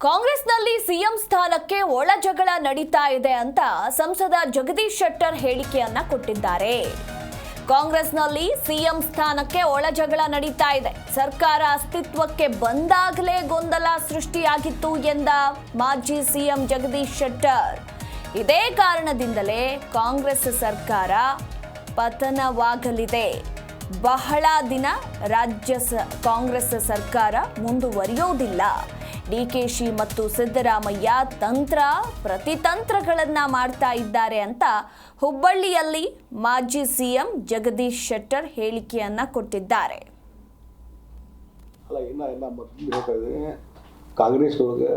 ಕಾಂಗ್ರೆಸ್ನಲ್ಲಿ ಸಿಎಂ ಸ್ಥಾನಕ್ಕೆ ಒಳ ಜಗಳ ನಡೀತಾ ಇದೆ ಅಂತ ಸಂಸದ ಜಗದೀಶ್ ಶೆಟ್ಟರ್ ಹೇಳಿಕೆಯನ್ನ ಕೊಟ್ಟಿದ್ದಾರೆ. ಕಾಂಗ್ರೆಸ್ನಲ್ಲಿ ಸಿಎಂ ಸ್ಥಾನಕ್ಕೆ ಒಳ ಜಗಳ ನಡೀತಾ ಇದೆ. ಸರ್ಕಾರ ಅಸ್ತಿತ್ವಕ್ಕೆ ಬಂದಾಗಲೇ ಗೊಂದಲ ಸೃಷ್ಟಿಯಾಗಿತ್ತು ಎಂದ ಮಾಜಿ ಸಿಎಂ ಜಗದೀಶ್ ಶೆಟ್ಟರ್. ಇದೇ ಕಾರಣದಿಂದಲೇ ಕಾಂಗ್ರೆಸ್ ಸರ್ಕಾರ ಪತನವಾಗಲಿದೆ. ಬಹಳ ದಿನ ಕಾಂಗ್ರೆಸ್ ಸರ್ಕಾರ ಮುಂದುವರಿಯೋದಿಲ್ಲ. ಡಿಕೆಶಿ ಮತ್ತು ಸಿದ್ದರಾಮಯ್ಯ ಪ್ರತಿತಂತ್ರಗಳನ್ನ ಮಾಡ್ತಾ ಇದ್ದಾರೆ ಅಂತ ಹುಬ್ಬಳ್ಳಿಯಲ್ಲಿ ಮಾಜಿ ಸಿಎಂ ಜಗದೀಶ್ ಶೆಟ್ಟರ್ ಹೇಳಿಕೆಯನ್ನ ಕೊಟ್ಟಿದ್ದಾರೆ. ಕಾಂಗ್ರೆಸ್ ಒಳಗೆ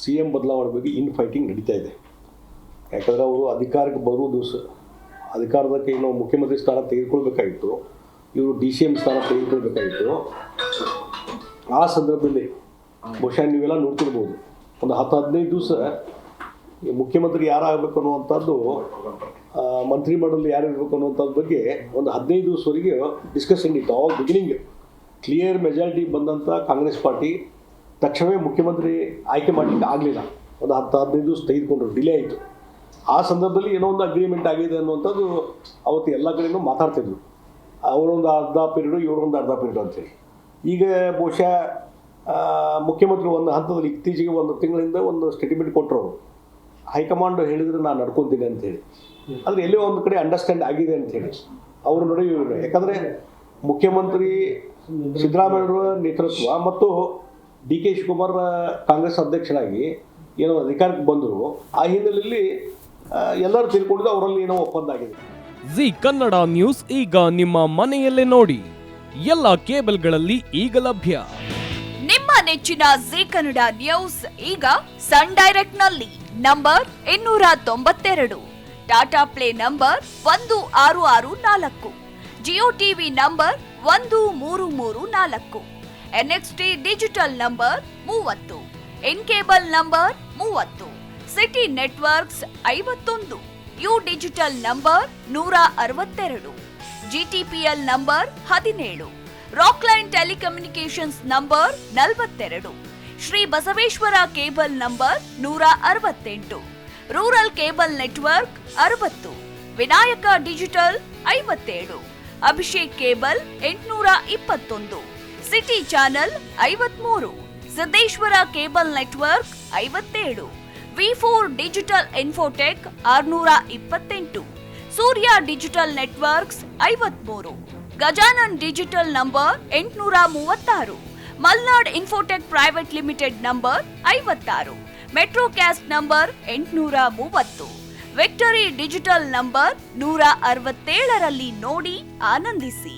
ಸಿಎಂ ಬದಲಾವಣೆ ಬಗ್ಗೆ ಇನ್ ಫೈಟಿಂಗ್ ನಡೀತಾ ಇದೆ. ಯಾಕಂದ್ರೆ ಅವರು ಅಧಿಕಾರಕ್ಕೆ ಬರುವುದು ಅಧಿಕಾರದಕ್ಕೆ ಏನೋ ಮುಖ್ಯಮಂತ್ರಿ ಸ್ಥಾನ ತೆಗೆದುಕೊಳ್ಬೇಕಾಗಿತ್ತು, ಇವರು DCM ಸ್ಥಾನ ತೆಗೆದುಕೊಳ್ಬೇಕಾಗಿತ್ತು. ಆ ಸಂದರ್ಭದಲ್ಲಿ ಬಹುಶಃ ನೀವೆಲ್ಲ ನೋಡ್ತಿರ್ಬೋದು, ಒಂದು 10-15 ದಿವಸ ಮುಖ್ಯಮಂತ್ರಿ ಯಾರಾಗಬೇಕು ಅನ್ನುವಂಥದ್ದು, ಮಂತ್ರಿಮಂಡಲದಲ್ಲಿ ಯಾರು ಇರಬೇಕು ಅನ್ನುವಂಥದ್ದು ಬಗ್ಗೆ ಒಂದು 15 ದಿವಸವರೆಗೆ ಡಿಸ್ಕಷನ್ ಇತ್ತು. ಆವಾಗ ಬಿಗಿನಿಂಗ್ ಕ್ಲಿಯರ್ ಮೆಜಾರಿಟಿ ಬಂದಂಥ ಕಾಂಗ್ರೆಸ್ ಪಾರ್ಟಿ ತಕ್ಷಣವೇ ಮುಖ್ಯಮಂತ್ರಿ ಆಯ್ಕೆ ಮಾಡಲಿಕ್ಕೆ ಆಗಲಿಲ್ಲ. ಒಂದು 10-15 ದಿವಸ ತೆಗೆದುಕೊಂಡ್ರು, ಡಿಲೇ ಆಯಿತು. ಆ ಸಂದರ್ಭದಲ್ಲಿ ಏನೋ ಒಂದು ಅಗ್ರಿಮೆಂಟ್ ಆಗಿದೆ ಅನ್ನುವಂಥದ್ದು ಅವತ್ತು ಎಲ್ಲ ಕಡೆಯೂ ಮಾತಾಡ್ತಿದ್ರು. ಅವರೊಂದು ಅರ್ಧ ಪೀರಿಯಡು, ಇವರೊಂದು ಅರ್ಧ ಪೀರಿಯಡು ಅಂತೇಳಿ. ಈಗ ಬಹುಶಃ ಮುಖ್ಯಮಂತ್ರಿ ಒಂದು ಹಂತದಲ್ಲಿ ಇತ್ತೀಚೆಗೆ ಒಂದು ತಿಂಗಳಿಂದ ಒಂದು ಸ್ಟೇಟ್ಮೆಂಟ್ ಕೊಟ್ಟರು. ಹೈಕಮಾಂಡ್ ಹೇಳಿದರೆ ನಾನು ನಡ್ಕೊತೀನಿ ಅಂತೇಳಿ. ಆದರೆ ಎಲ್ಲೋ ಒಂದು ಕಡೆ ಅಂಡರ್ಸ್ಟ್ಯಾಂಡ್ ಆಗಿದೆ ಅಂಥೇಳಿ ಅವರು ನೋಡಿ. ಯಾಕಂದರೆ ಮುಖ್ಯಮಂತ್ರಿ ಸಿದ್ದರಾಮಯ್ಯರ ನೇತೃತ್ವ ಮತ್ತು DK ಶಿವಕುಮಾರ್ ಕಾಂಗ್ರೆಸ್ ಅಧ್ಯಕ್ಷರಾಗಿ ಏನೋ ಅಧಿಕಾರಕ್ಕೆ ಬಂದರು. ಆ ಹಿನ್ನೆಲೆಯಲ್ಲಿ ಎಲ್ಲರೂ ತಿಳ್ಕೊಂಡಿದ್ದು ಅವರಲ್ಲಿ ಏನೋ ಒಪ್ಪಂದ ಆಗಿದೆ. ಜಿ ಕನ್ನಡ ನ್ಯೂಸ್ ಈಗ ನಿಮ್ಮ ಮನೆಯಲ್ಲೇ ನೋಡಿ. ಎಲ್ಲ ಕೇಬಲ್ಗಳಲ್ಲಿ ಈಗ ಲಭ್ಯ. ನಿಮ್ಮ ನೆಚ್ಚಿನ ಜಿ ಕನ್ನಡ ನ್ಯೂಸ್ ಈಗ ಸನ್ ಡೈರೆಕ್ಟ್ ನಲ್ಲಿ number 292, Tata play number 1664, Jio TV number 1334, NXT digital number 30, in cable number 30, city networks 51, U digital number 162, GTPL number 17, Rockline telecommunications number 42, Shri Basaveshwara cable number 168, rural cable network 60, Vinayaka digital 57, Abhishek cable 821, city channel 53, Siddeshwara cable network 57, V4 digital Infotech 628, Surya digital networks 53, Gajanan digital number 836, Malnad infotech private limited number 56, Metrocast number 830, victory digital number 167ರಲ್ಲಿ ನೋಡಿ ಆನಂದಿಸಿ.